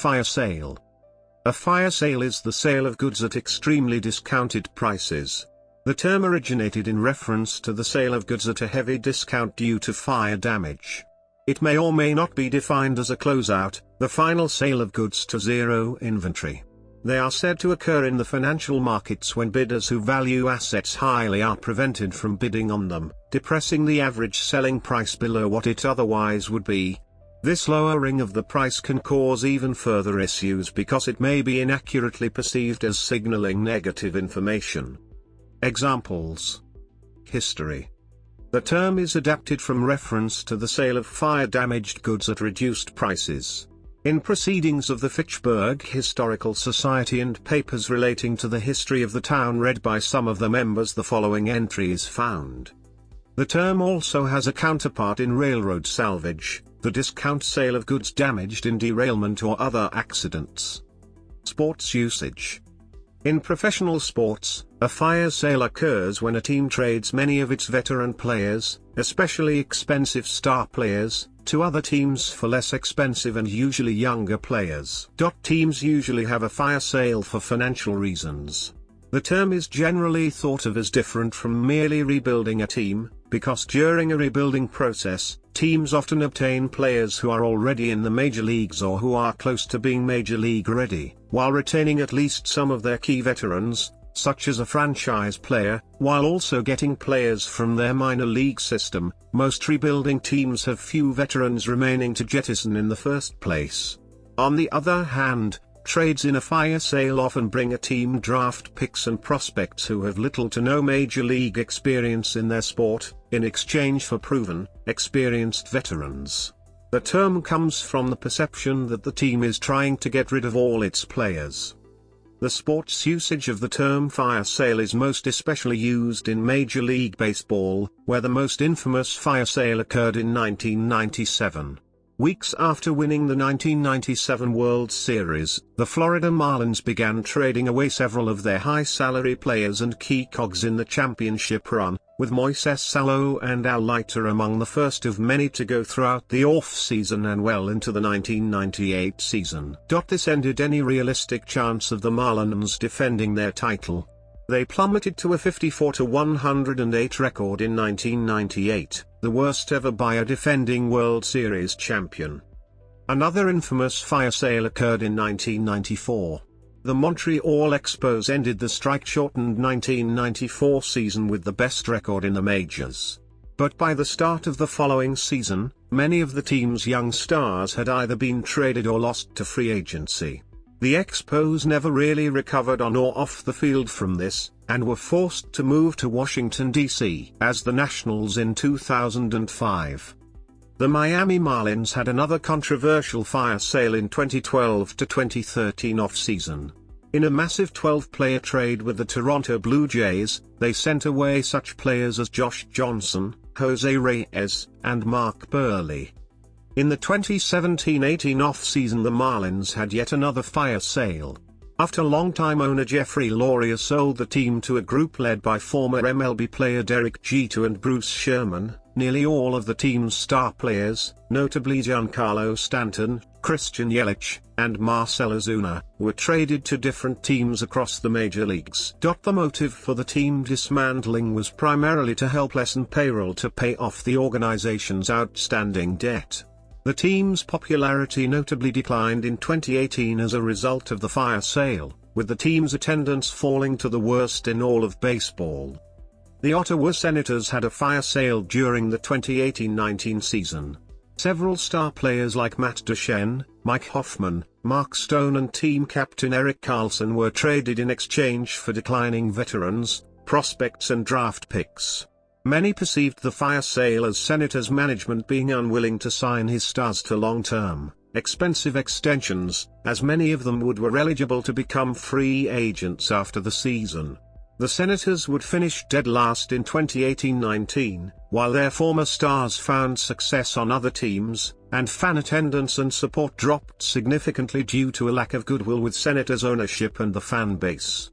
Fire sale. A fire sale is the sale of goods at extremely discounted prices. The term originated in reference to the sale of goods at a heavy discount due to fire damage. It may or may not be defined as a closeout, the final sale of goods to zero inventory. They are said to occur in the financial markets when bidders who value assets highly are prevented from bidding on them, depressing the average selling price below what it otherwise would be. This lowering of the price can cause even further issues because it may be inaccurately perceived as signaling negative information. Examples. History. The term is adapted from reference to the sale of fire-damaged goods at reduced prices. In proceedings of the Fitchburg Historical Society and papers relating to the history of the town read by some of the members, the following entry is found. The term also has a counterpart in railroad salvage, the discount sale of goods damaged in derailment or other accidents. Sports usage. In professional sports, a fire sale occurs when a team trades many of its veteran players, especially expensive star players, to other teams for less expensive and usually younger players. Teams usually have a fire sale for financial reasons. The term is generally thought of as different from merely rebuilding a team, because during a rebuilding process, teams often obtain players who are already in the major leagues or who are close to being major league ready, while retaining at least some of their key veterans, such as a franchise player, while also getting players from their minor league system. Most rebuilding teams have few veterans remaining to jettison in the first place. On the other hand, trades in a fire sale often bring a team draft picks and prospects who have little to no major league experience in their sport, in exchange for proven, experienced veterans. The term comes from the perception that the team is trying to get rid of all its players. The sports usage of the term fire sale is most especially used in Major League Baseball, where the most infamous fire sale occurred in 1997. Weeks after winning the 1997 World Series, the Florida Marlins began trading away several of their high-salary players and key cogs in the championship run, with Moises Salo and Al Leiter among the first of many to go throughout the off-season and well into the 1998 season. This ended any realistic chance of the Marlins defending their title. They plummeted to a 54-108 record in 1998, the worst ever by a defending World Series champion. Another infamous fire sale occurred in 1994. The Montreal Expos ended the strike-shortened 1994 season with the best record in the majors. But by the start of the following season, many of the team's young stars had either been traded or lost to free agency. The Expos never really recovered on or off the field from this, and were forced to move to Washington, D.C. as the Nationals in 2005. The Miami Marlins had another controversial fire sale in 2012 to 2013 off-season. In a massive 12-player trade with the Toronto Blue Jays, they sent away such players as Josh Johnson, Jose Reyes, and Mark Burley. In the 2017-18 off-season, the Marlins had yet another fire sale. After longtime owner Jeffrey Loria sold the team to a group led by former MLB player Derek Jeter and Bruce Sherman, nearly all of the team's star players, notably Giancarlo Stanton, Christian Yelich, and Marcell Ozuna, were traded to different teams across the major leagues. The motive for the team dismantling was primarily to help lessen payroll to pay off the organization's outstanding debt. The team's popularity notably declined in 2018 as a result of the fire sale, with the team's attendance falling to the worst in all of baseball. The Ottawa Senators had a fire sale during the 2018-19 season. Several star players like Matt Duchene, Mike Hoffman, Mark Stone and team captain Erik Karlsson were traded in exchange for declining veterans, prospects and draft picks. Many perceived the fire sale as Senators management being unwilling to sign his stars to long-term, expensive extensions, as many of them were eligible to become free agents after the season. The Senators would finish dead last in 2018-19, while their former stars found success on other teams, and fan attendance and support dropped significantly due to a lack of goodwill with Senators ownership and the fan base.